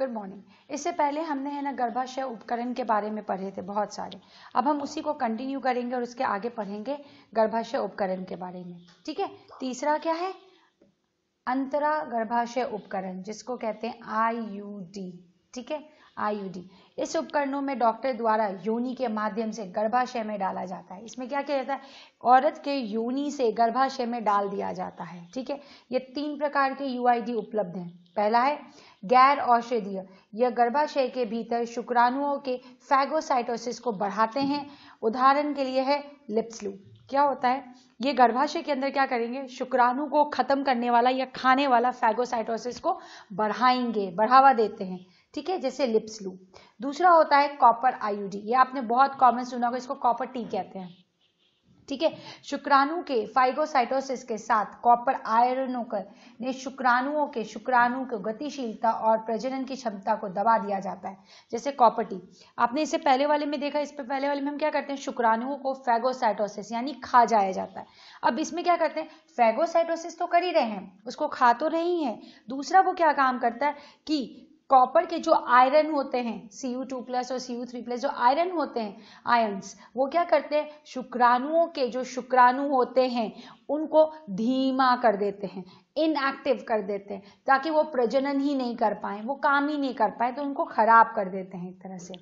Good morning. इससे पहले हमने है ना गर्भाशय उपकरण के बारे में पढ़े थे बहुत सारे। अब हम उसी को कंटिन्यू करेंगे और उसके आगे पढ़ेंगे गर्भाशय उपकरण के बारे में। ठीक है। तीसरा क्या है? अंतरा गर्भाशय उपकरण, जिसको कहते हैं आईयूडी। ठीक है, आईयूडी। इस उपकरणों में डॉक्टर द्वारा योनि के माध्यम से गर्भाशय में डाला जाता है। इसमें क्या किया जाता है? औरत के योनि से गर्भाशय में डाल दिया जाता है। ठीक है। ये 3 प्रकार के यूआईडी उपलब्ध हैं। पहला है गैर औषधीय। यह गर्भाशय के भीतर शुक्राणुओं के फैगोसाइटोसिस को बढ़ाते हैं। उदाहरण के लिए है लिप्सलू। क्या होता है? ये गर्भाशय के अंदर क्या करेंगे? शुक्राणु को खत्म करने वाला या खाने वाला फैगोसाइटोसिस को बढ़ाएंगे, बढ़ावा देते हैं। ठीक है, जैसे लिप्सलू। दूसरा होता है कॉपर आईयूडी। ये आपने बहुत कॉमन सुना होगा, इसको कॉपर टी कहते हैं। ठीक है। शुक्राणु के फाइगोसाइटोसिस के साथ कॉपर आयनों ने शुक्राणु की गतिशीलता और प्रजनन की क्षमता को दबा दिया जाता है, जैसे कॉपर टी। आपने इसे पहले वाले में देखा। इस पे पहले वाले में हम क्या करते हैं? शुक्राणुओं को फैगोसाइटोसिस यानी खा जाया जाता है। अब इसमें क्या करते हैं? फैगोसाइटोसिस तो कर ही रहे हैं, उसको खा तो नहीं है। दूसरा वो क्या काम करता है कि कॉपर के जो आयरन होते हैं Cu2+ और Cu3+, जो आयरन होते हैं आयंस, वो क्या करते हैं? शुक्राणुओं के जो शुक्राणु होते हैं उनको धीमा कर देते हैं, इनएक्टिव कर देते हैं, ताकि वो प्रजनन ही नहीं कर पाए, वो काम ही नहीं कर पाए, तो उनको खराब कर देते हैं एक तरह से।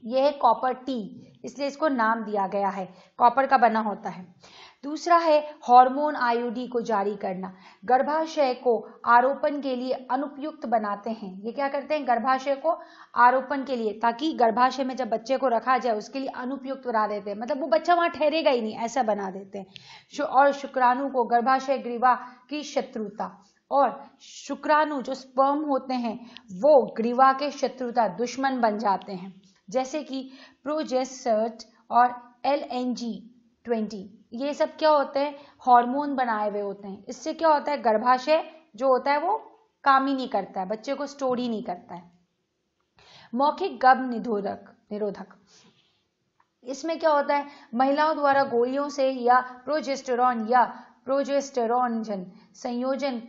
यह है कॉपर टी, इसलिए इसको नाम दिया गया है, कॉपर का बना होता है। दूसरा है हार्मोन आईयूडी को जारी करना। गर्भाशय को आरोपण के लिए अनुपयुक्त बनाते हैं। ये क्या करते हैं? गर्भाशय को आरोपण के लिए, ताकि गर्भाशय में जब बच्चे को रखा जाए उसके लिए अनुपयुक्त बना देते हैं, मतलब वो बच्चा वहां ठहरेगा ही नहीं, ऐसा बना देते हैं। और शुक्राणु को गर्भाशय ग्रीवा की शत्रुता, और शुक्राणु जो स्पर्म होते हैं वो ग्रीवा के शत्रुता दुश्मन बन जाते हैं, जैसे कि प्रोजेस्टेरोन और LNG-20। ये सब क्या होते हैं? हार्मोन बनाए हुए होते हैं। इससे क्या होता है? गर्भाशय जो होता है वो काम ही नहीं करता है, बच्चे को स्टोर ही नहीं करता है। मौखिक गर्भ निरोधक। इसमें क्या होता है? महिलाओं द्वारा गोलियों से या प्रोजेस्टेरोन संयोजन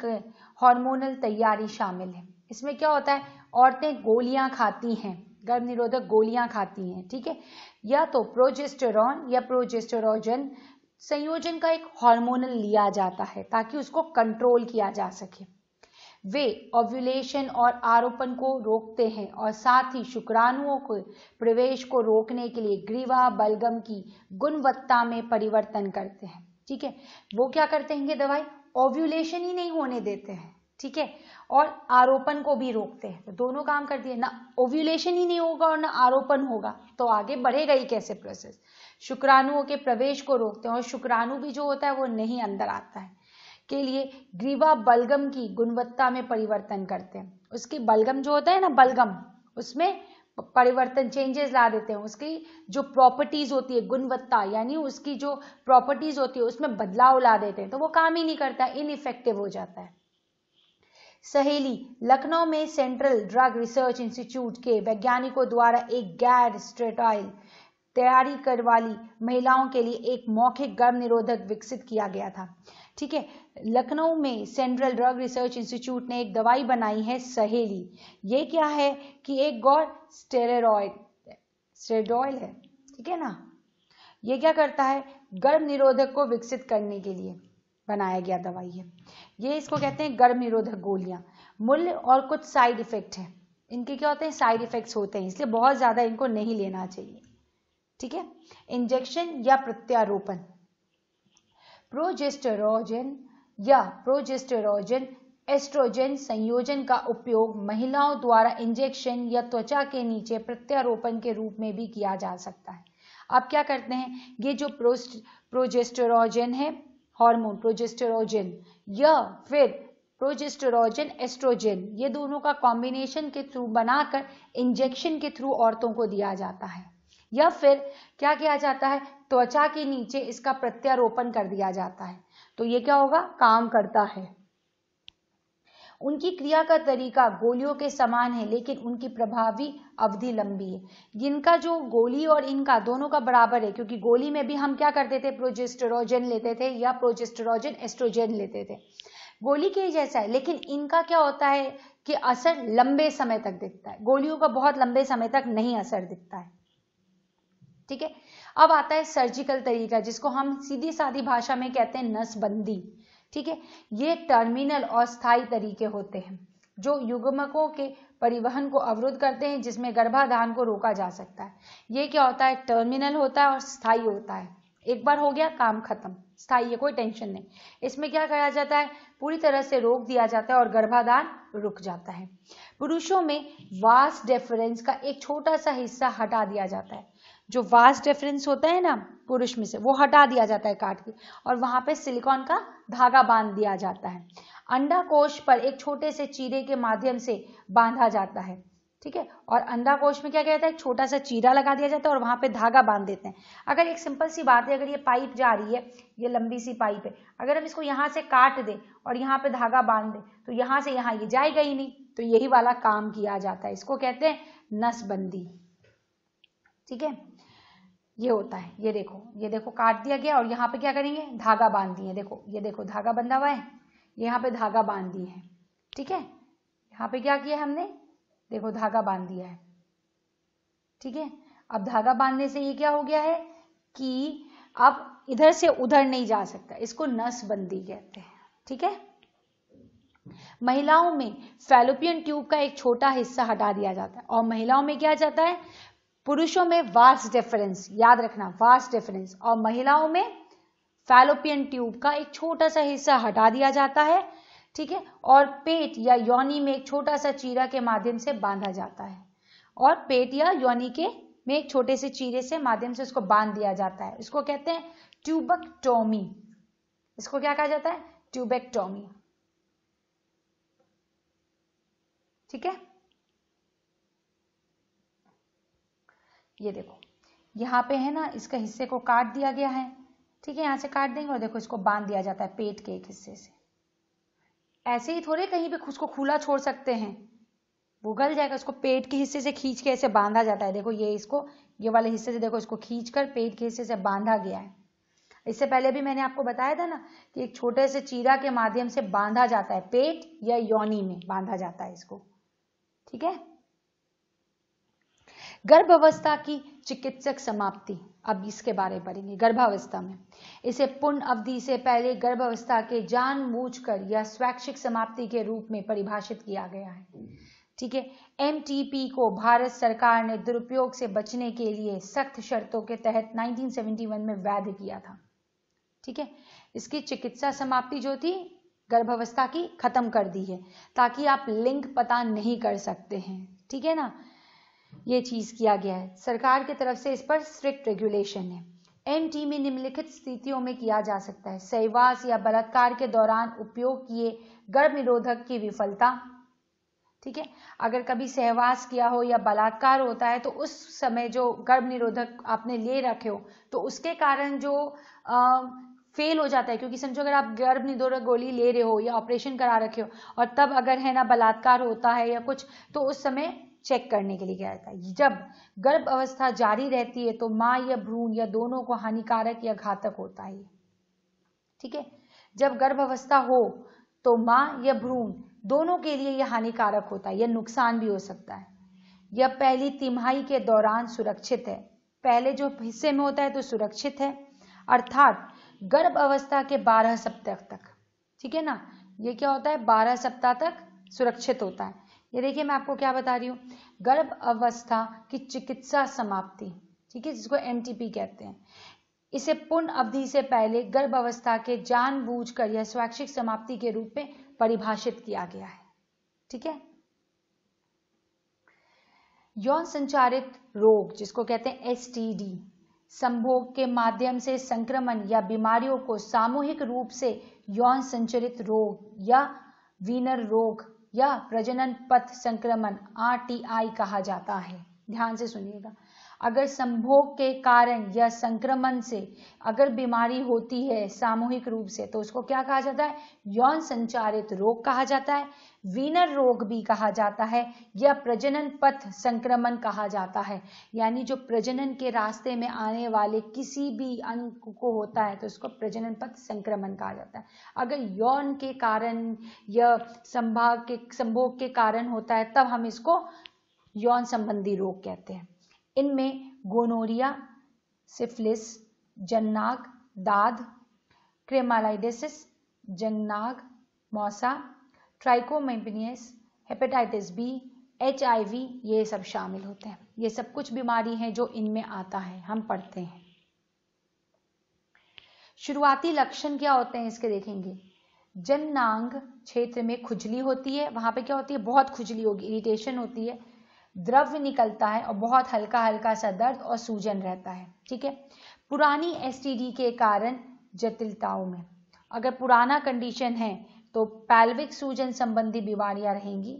हार्मोनल तैयारी शामिल है। इसमें क्या होता है? औरतें गोलियां खाती हैं, गर्भ निरोधक गोलियां खाती हैं। ठीक है। या तो प्रोजेस्टेरोन या प्रोजेस्टेरोजन संयोजन का एक हार्मोनल लिया जाता है ताकि उसको कंट्रोल किया जा सके। वे ओव्यूलेशन और आरोपण को रोकते हैं और साथ ही शुक्राणुओं के प्रवेश को रोकने के लिए ग्रीवा बलगम की गुणवत्ता में परिवर्तन करते हैं। ठीक है। वो क्या करते हैं? ये दवाई ओव्यूलेशन ही नहीं होने देते हैं। ठीक है। और आरोपण को भी रोकते हैं, तो दोनों काम करती है ना। ओव्यूलेशन ही नहीं होगा और ना आरोपण होगा, तो आगे बढ़ेगा ही कैसे प्रोसेस? शुक्राणुओं के प्रवेश को रोकते हैं और शुक्राणु भी जो होता है वो नहीं अंदर आता है के लिए ग्रीवा बलगम की गुणवत्ता में परिवर्तन करते हैं। उसकी बलगम जो होता है ना, बलगम, उसमें परिवर्तन, चेंजेस ला देते हैं। उसकी जो प्रॉपर्टीज होती है, गुणवत्ता यानी उसकी जो प्रॉपर्टीज होती है उसमें बदलाव ला देते हैं, तो वो काम ही नहीं करता, इनइफेक्टिव हो जाता है। सहेली। लखनऊ में सेंट्रल ड्रग रिसर्च इंस्टीट्यूट के वैज्ञानिकों द्वारा एक गैर स्टेरॉइड तैयारी कर वाली महिलाओं के लिए एक मौखिक गर्भ निरोधक विकसित किया गया था। ठीक है। लखनऊ में सेंट्रल ड्रग रिसर्च इंस्टीट्यूट ने एक दवाई बनाई है, सहेली। ये क्या है कि एक गौर स्टेरॉइड है। ठीक है ना। ये क्या करता है? गर्भ निरोधक को विकसित करने के लिए बनाया गया दवाई है ये। इसको कहते हैं गर्भ निरोधक गोलियां। मूल्य और कुछ साइड इफेक्ट है इनके। क्या होते हैं? साइड इफेक्ट्स होते हैं, इसलिए बहुत ज्यादा इनको नहीं लेना चाहिए। ठीक है। इंजेक्शन या प्रत्यारोपण। प्रोजेस्टेरोजन एस्ट्रोजन संयोजन का उपयोग महिलाओं द्वारा इंजेक्शन या त्वचा के नीचे प्रत्यारोपण के रूप में भी किया जा सकता है। आप क्या करते हैं? ये जो प्रोजेस्टेरोजन है, हार्मोन प्रोजेस्टेरोजन, या फिर प्रोजेस्टेरोजन एस्ट्रोजन, ये दोनों का कॉम्बिनेशन के थ्रू बनाकर इंजेक्शन के थ्रू औरतों को दिया जाता है, या फिर क्या किया जाता है? त्वचा के नीचे इसका प्रत्यारोपण कर दिया जाता है। तो ये क्या होगा? काम करता है। उनकी क्रिया का तरीका गोलियों के समान है, लेकिन उनकी प्रभावी अवधि लंबी है। इनका जो गोली और इनका दोनों का बराबर है, क्योंकि गोली में भी हम क्या करते थे? प्रोजेस्टेरोजन लेते थे या प्रोजेस्टेरोजन एस्ट्रोजन लेते थे। गोली के जैसा है, लेकिन इनका क्या होता है? कि असर लंबे समय तक दिखता है, गोलियों का बहुत लंबे समय तक नहीं असर दिखता है। ठीक है, अब आता है सर्जिकल तरीका, जिसको हम सीधी सादी भाषा में कहते हैं नसबंदी। ठीक है, ये टर्मिनल और स्थायी तरीके होते हैं जो युग्मकों के परिवहन को अवरुद्ध करते हैं, जिसमें गर्भाधान को रोका जा सकता है। ये क्या होता है, टर्मिनल होता है और स्थायी होता है। एक बार हो गया काम खत्म, स्थायी है, कोई टेंशन नहीं। इसमें क्या करा जाता है, पूरी तरह से रोक दिया जाता है और गर्भाधान रुक जाता है। पुरुषों में वास डेफरेंस का एक छोटा सा हिस्सा हटा दिया जाता है, जो वास डेफरेंस होता है ना पुरुष में से, वो हटा दिया जाता है काट के, और वहां पे सिलिकॉन का धागा बांध दिया जाता है। अंडाकोश पर एक छोटे से चीरे के माध्यम से बांधा जाता है। ठीक है, और अंडाकोश में क्या कहता है, एक छोटा सा चीरा लगा दिया जाता है और वहां पे धागा बांध देते हैं। अगर एक सिंपल सी बात है, अगर ये पाइप जा रही है, ये लंबी सी पाइप है, अगर हम इसको यहाँ से काट दें और यहाँ पे धागा बांध दें तो यहाँ से यहाँ ये जाएगा ही नहीं, तो यही वाला काम किया जाता है। इसको कहते हैं नसबंदी। ठीक है, ये होता है, ये देखो काट दिया गया और यहाँ पे क्या करेंगे, धागा बांध दिए। देखो ये देखो धागा बंधा हुआ है, यहाँ पे धागा बांध दिए हैं। ठीक है, यहाँ पे क्या किया हमने, देखो धागा बांध दिया है। ठीक है, अब धागा बांधने से ये क्या हो गया है कि अब इधर से उधर नहीं जा सकता, इसको नसबंदी कहते हैं। ठीक है, महिलाओं में फैलोपियन ट्यूब का एक छोटा हिस्सा हटा दिया जाता है, और महिलाओं में क्या जाता है, पुरुषों में वास डिफरेंस, याद रखना वास डिफरेंस, और महिलाओं में फैलोपियन ट्यूब का एक छोटा सा हिस्सा हटा दिया जाता है। ठीक है, और पेट या योनि में एक छोटा सा चीरा के माध्यम से बांधा जाता है, और पेट या योनि के में एक छोटे से चीरे से माध्यम से उसको बांध दिया जाता है। इसको कहते हैं ट्यूबेक्टोमी। इसको क्या कहा जाता है, ट्यूबेक्टोमी। ठीक है, ये देखो यहाँ पे है ना, इसका हिस्से को काट दिया गया है। ठीक है, यहाँ से काट देंगे और देखो इसको बांध दिया जाता है पेट के एक हिस्से से। ऐसे ही थोड़े कहीं पे उसको खुला छोड़ सकते हैं, वो गल जाएगा। उसको पेट के हिस्से से खींच के ऐसे बांधा जाता है। देखो ये इसको, ये वाले हिस्से से देखो इसको खींचकर पेट के हिस्से से बांधा गया है। इससे पहले भी मैंने आपको बताया था ना कि एक छोटे से चीरा के माध्यम से बांधा जाता है, पेट या योनि में बांधा जाता है इसको। ठीक है, गर्भावस्था की चिकित्सक समाप्ति, अब इसके बारे में पढ़ेंगे। गर्भावस्था में इसे पूर्ण अवधि से पहले गर्भावस्था के जानबूझकर या स्वैच्छिक समाप्ति के रूप में परिभाषित किया गया है। ठीक है, एमटीपी को भारत सरकार ने दुरुपयोग से बचने के लिए सख्त शर्तों के तहत 1971 में वैध किया था। ठीक है, इसकी चिकित्सा समाप्ति जो थी गर्भावस्था की खत्म कर दी है, ताकि आप लिंग पता नहीं कर सकते हैं। ठीक है ना, ये चीज किया गया है सरकार की तरफ से, इस पर स्ट्रिक्ट रेगुलेशन है। एमटी में निम्नलिखित स्थितियों में किया जा सकता है, सहवास या बलात्कार के दौरान उपयोग किए गर्भ निरोधक की विफलता। ठीक है, अगर कभी सहवास किया हो या बलात्कार होता है तो उस समय जो गर्भ निरोधक आपने ले रखे हो तो उसके कारण जो फेल हो जाता है, क्योंकि समझो अगर आप गर्भ निरोधक गोली ले रहे हो या ऑपरेशन करा रखे हो और तब अगर है ना बलात्कार होता है या कुछ, तो उस समय चेक करने के लिए क्या रहता है। जब गर्भ अवस्था जारी रहती है तो माँ या भ्रूण या दोनों को हानिकारक या घातक होता है। ठीक है, जब गर्भ अवस्था हो तो माँ या भ्रूण दोनों के लिए यह हानिकारक होता है, यह नुकसान भी हो सकता है। यह पहली तिमाही के दौरान सुरक्षित है, पहले जो हिस्से में होता है तो सुरक्षित है, अर्थात गर्भ अवस्था के 12 सप्ताह तक। ठीक है ना, ये क्या होता है 12 सप्ताह तक सुरक्षित होता है। ये देखिए मैं आपको क्या बता रही हूँ, गर्भ अवस्था की चिकित्सा समाप्ति। ठीक है, जिसको एमटीपी कहते हैं, इसे पूर्ण अवधि से पहले गर्भ अवस्था के जानबूझकर या स्वैच्छिक समाप्ति के रूप में परिभाषित किया गया है। ठीक है, यौन संचारित रोग जिसको कहते हैं एसटीडी, संभोग के माध्यम से संक्रमण या बीमारियों को सामूहिक रूप से यौन संचारित रोग या वीनर रोग या प्रजनन पथ संक्रमण आरटीआई कहा जाता है। ध्यान से सुनिएगा। अगर संभोग के कारण या संक्रमण से अगर बीमारी होती है सामूहिक रूप से तो उसको क्या कहा जाता है? यौन संचारित रोग कहा जाता है, वीनर रोग भी कहा जाता है, या प्रजनन पथ संक्रमण कहा जाता है। यानी जो प्रजनन के रास्ते में आने वाले किसी भी अंग को होता है तो उसको प्रजनन पथ संक्रमण कहा जाता है। अगर यौन के कारण या संभोग के कारण होता है तब हम इसको यौन संबंधी रोग कहते हैं। इनमें गोनोरिया, सिफिलिस, जननाग, दाद, क्रेमालाइडेसिस, जंगनाग, मौसा, ट्राइकोमेम्पिनियस, हेपेटाइटिस बी, HIV ये सब शामिल होते हैं। ये सब कुछ बीमारी हैं जो इनमें आता है, हम पढ़ते हैं। शुरुआती लक्षण क्या होते हैं इसके देखेंगे। जननांग क्षेत्र में खुजली होती है, वहां पे क्या होती है? बहुत खुजली होगी, इरिटेशन होती है, द्रव्य निकलता है और बहुत हल्का हल्का सा दर्द और सूजन रहता है। ठीक है। पुरानी STD के कारण जटिलताओं में, अगर पुराना कंडीशन है तो पेल्विक सूजन संबंधी बीमारियां रहेंगी।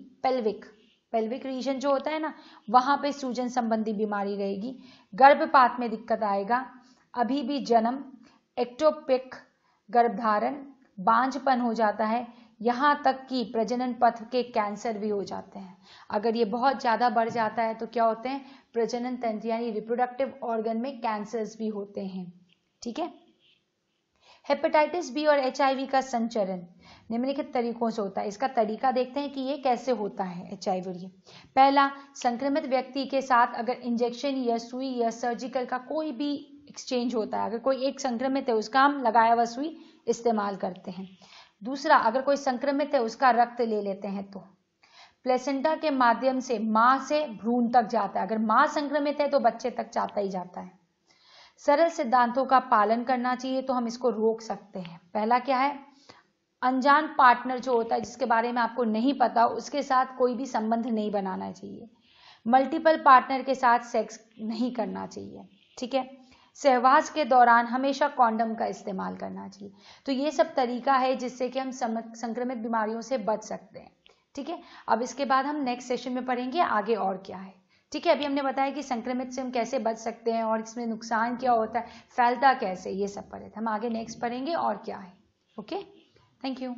पेल्विक रीजन जो होता है ना, वहां पे सूजन संबंधी बीमारी रहेगी। गर्भपात में दिक्कत आएगा, अभी भी जन्म, एक्टोपिक गर्भधारण, बांझपन हो जाता है, यहाँ तक कि प्रजनन पथ के कैंसर भी हो जाते हैं। अगर ये बहुत ज़्यादा बढ़ जाता है तो क्या होते हैं? प्रजनन तंत्र यानी रिप्रोडक्टिव ऑर्गन में कैंसर्स भी होते हैं। ठीक है। हेपेटाइटिस बी और HIV का संचरण निम्नलिखित तरीकों से होता है। इसका तरीका देखते हैं कि ये कैसे होता है HIV और ये। पहला, संक्रमित व्यक्ति के साथ अगर इंजेक्शन या सुई या सर्जिकल का कोई भी एक्सचेंज होता है, अगर कोई एक संक्रमित है उसका हम लगाया हुआ सुई इस्तेमाल करते हैं। दूसरा, अगर कोई संक्रमित है उसका रक्त ले लेते हैं तो प्लेसेंटा के माध्यम से मां से भ्रूण तक जाता है। अगर मां संक्रमित है तो बच्चे तक जाता ही जाता है। सरल सिद्धांतों का पालन करना चाहिए तो हम इसको रोक सकते हैं। पहला क्या है? अनजान पार्टनर जो होता है जिसके बारे में आपको नहीं पता, उसके साथ कोई भी संबंध नहीं बनाना चाहिए। मल्टीपल पार्टनर के साथ सेक्स नहीं करना चाहिए। ठीक है। सहवास के दौरान हमेशा कॉन्डम का इस्तेमाल करना चाहिए। तो ये सब तरीका है जिससे कि हम संक्रमित बीमारियों से बच सकते हैं। ठीक है। अब इसके बाद हम नेक्स्ट सेशन में पढ़ेंगे आगे और क्या है। ठीक है। अभी हमने बताया कि संक्रमित से हम कैसे बच सकते हैं और इसमें नुकसान क्या होता है, फैलता कैसे, ये सब पढ़े थे। हम आगे नेक्स्ट पढ़ेंगे और क्या है। Okay, thank you.